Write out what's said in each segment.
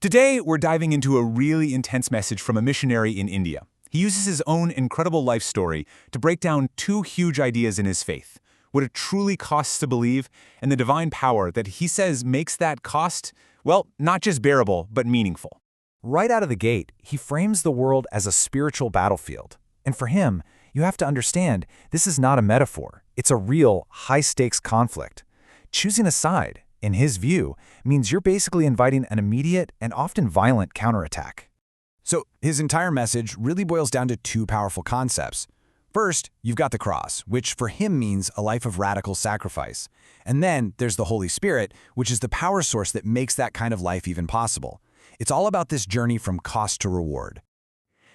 Today, we're diving into a really intense message from a missionary in India. He uses his own incredible life story to break down two huge ideas in his faith: what it truly costs to believe, and the divine power that he says makes that cost, well, not just bearable, but meaningful. Right out of the gate, he frames the world as a spiritual battlefield. And for him, you have to understand, this is not a metaphor. It's a real, high-stakes conflict. Choosing a side, in his view, means you're basically inviting an immediate and often violent counterattack. So his entire message really boils down to two powerful concepts. First, you've got the cross, which for him means a life of radical sacrifice. And then there's the Holy Spirit, which is the power source that makes that kind of life even possible. It's all about this journey from cost to reward.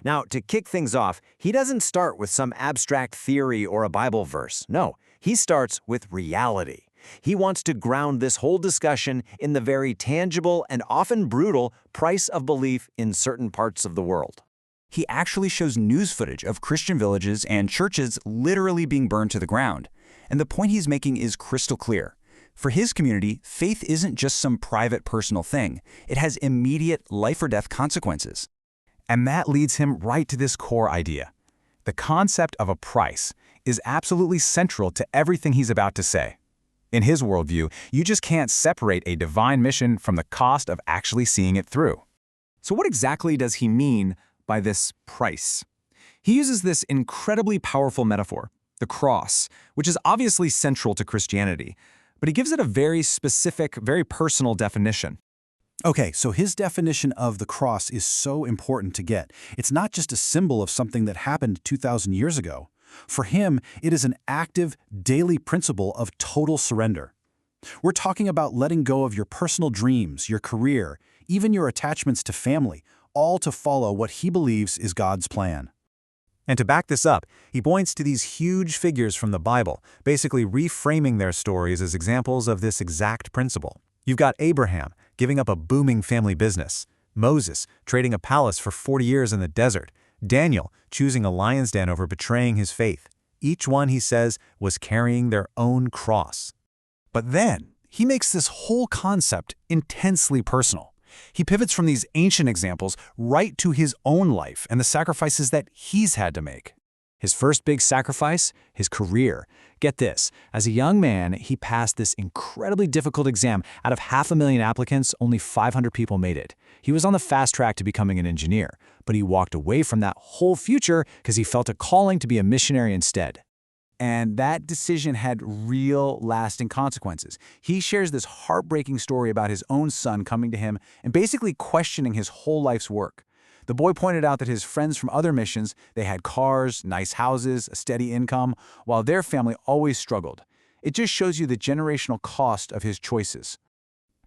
Now, to kick things off, he doesn't start with some abstract theory or a Bible verse. No, he starts with reality. He wants to ground this whole discussion in the very tangible and often brutal price of belief in certain parts of the world. He actually shows news footage of Christian villages and churches literally being burned to the ground. And the point he's making is crystal clear. For his community, faith isn't just some private personal thing. It has immediate life or death consequences. And that leads him right to this core idea. The concept of a price is absolutely central to everything he's about to say. In his worldview, you just can't separate a divine mission from the cost of actually seeing it through. So what exactly does he mean by this price? He uses this incredibly powerful metaphor, the cross, which is obviously central to Christianity, but he gives it a very specific, very personal definition. Okay, so his definition of the cross is so important to get. It's not just a symbol of something that happened 2,000 years ago. For him, it is an active, daily principle of total surrender. We're talking about letting go of your personal dreams, your career, even your attachments to family, all to follow what he believes is God's plan. And to back this up, he points to these huge figures from the Bible, basically reframing their stories as examples of this exact principle. You've got Abraham giving up a booming family business, Moses trading a palace for 40 years in the desert, Daniel choosing a lion's den over betraying his faith. Each one, he says, was carrying their own cross. But then, he makes this whole concept intensely personal. He pivots from these ancient examples right to his own life and the sacrifices that he's had to make. His first big sacrifice, his career. Get this, as a young man, he passed this incredibly difficult exam. Out of 500,000 applicants, only 500 people made it. He was on the fast track to becoming an engineer, but he walked away from that whole future because he felt a calling to be a missionary instead. And that decision had real, lasting consequences. He shares this heartbreaking story about his own son coming to him and basically questioning his whole life's work. The boy pointed out that his friends from other missions, they had cars, nice houses, a steady income, while their family always struggled. It just shows you the generational cost of his choices.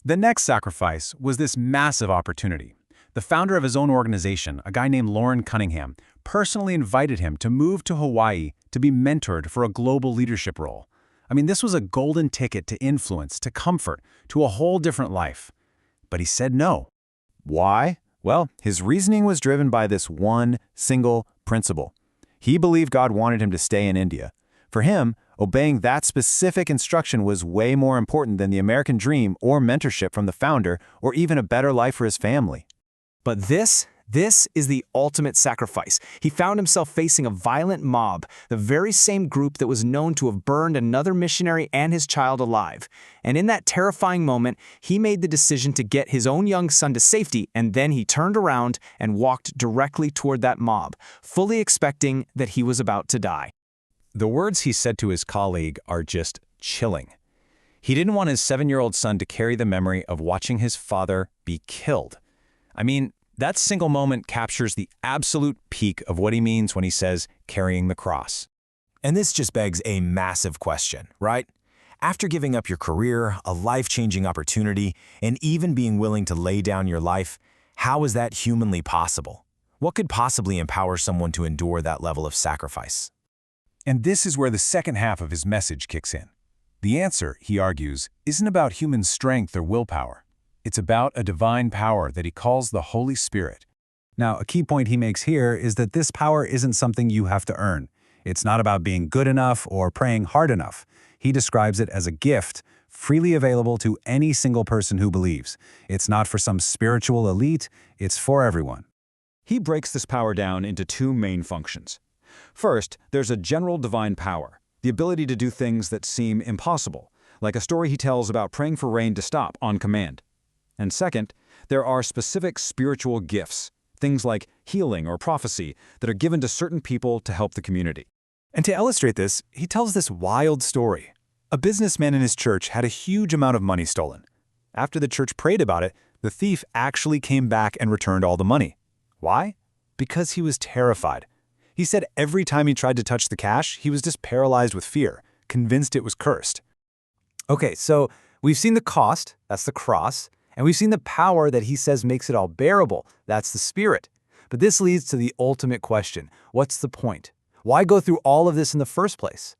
The next sacrifice was this massive opportunity. The founder of his own organization, a guy named Loren Cunningham, personally invited him to move to Hawaii to be mentored for a global leadership role. I mean, this was a golden ticket to influence, to comfort, to a whole different life. But he said no. Why? Well, his reasoning was driven by this one single principle. He believed God wanted him to stay in India. For him, obeying that specific instruction was way more important than the American dream or mentorship from the founder or even a better life for his family. But this is the ultimate sacrifice. He found himself facing a violent mob, the very same group that was known to have burned another missionary and his child alive. And in that terrifying moment, he made the decision to get his own young son to safety, and then he turned around and walked directly toward that mob, fully expecting that he was about to die. The words he said to his colleague are just chilling. He didn't want his 7-year-old son to carry the memory of watching his father be killed. I mean, that single moment captures the absolute peak of what he means when he says carrying the cross. And this just begs a massive question, right? After giving up your career, a life-changing opportunity, and even being willing to lay down your life, how is that humanly possible? What could possibly empower someone to endure that level of sacrifice? And this is where the second half of his message kicks in. The answer, he argues, isn't about human strength or willpower. It's about a divine power that he calls the Holy Spirit. Now, a key point he makes here is that this power isn't something you have to earn. It's not about being good enough or praying hard enough. He describes it as a gift freely available to any single person who believes. It's not for some spiritual elite, it's for everyone. He breaks this power down into two main functions. First, there's a general divine power, the ability to do things that seem impossible, like a story he tells about praying for rain to stop on command. And second, there are specific spiritual gifts, things like healing or prophecy, that are given to certain people to help the community. And to illustrate this, he tells this wild story. A businessman in his church had a huge amount of money stolen. After the church prayed about it, the thief actually came back and returned all the money. Why? Because he was terrified. He said every time he tried to touch the cash, he was just paralyzed with fear, convinced it was cursed. Okay, so we've seen the cost, that's the cross, and we've seen the power that he says makes it all bearable, that's the Spirit. But this leads to the ultimate question: what's the point? Why go through all of this in the first place?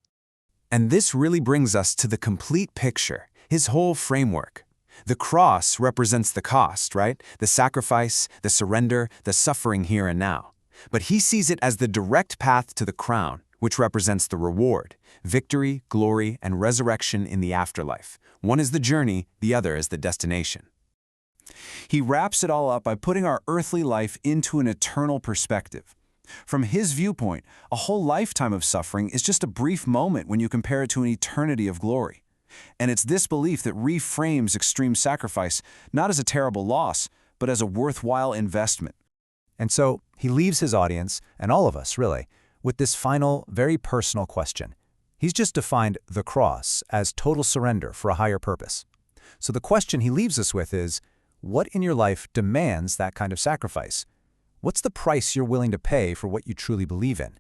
And this really brings us to the complete picture, his whole framework. The cross represents the cost, right? The sacrifice, the surrender, the suffering here and now. But he sees it as the direct path to the crown, which represents the reward, victory, glory, and resurrection in the afterlife. One is the journey, the other is the destination. He wraps it all up by putting our earthly life into an eternal perspective. From his viewpoint, a whole lifetime of suffering is just a brief moment when you compare it to an eternity of glory. And it's this belief that reframes extreme sacrifice not as a terrible loss, but as a worthwhile investment. And so he leaves his audience, and all of us really, with this final, very personal question. He's just defined the cross as total surrender for a higher purpose. So the question he leaves us with is, what in your life demands that kind of sacrifice? What's the price you're willing to pay for what you truly believe in?